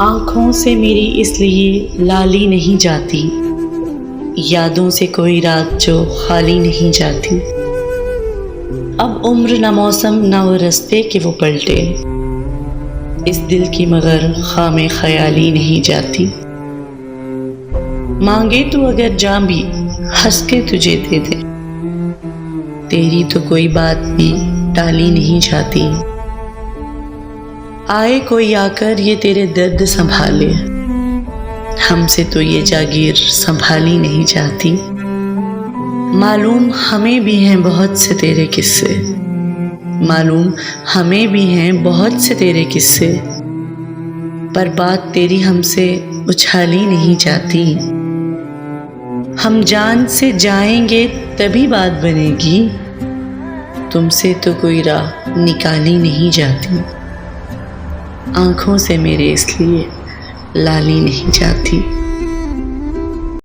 आँखों से मेरी इसलिए लाली नहीं जाती, यादों से कोई रात जो खाली नहीं जाती। अब उम्र न मौसम न वो रास्ते कि वो पलटे, इस दिल की मगर खामे ख्याली नहीं जाती। मांगे तो अगर जां भी हंस के तुझे दे दे, तेरी तो कोई बात भी टाली नहीं जाती। आए कोई आकर ये तेरे दर्द संभाले, हमसे तो ये जागीर संभाली नहीं जाती। मालूम हमें भी हैं बहुत से तेरे किस्से, मालूम हमें भी हैं बहुत से तेरे किस्से, पर बात तेरी हमसे उछाली नहीं जाती। हम जान से जाएंगे तभी बात बनेगी, तुमसे तो कोई राह निकाली नहीं जाती। आँखों से मेरे इसलिए लाली नहीं जाती।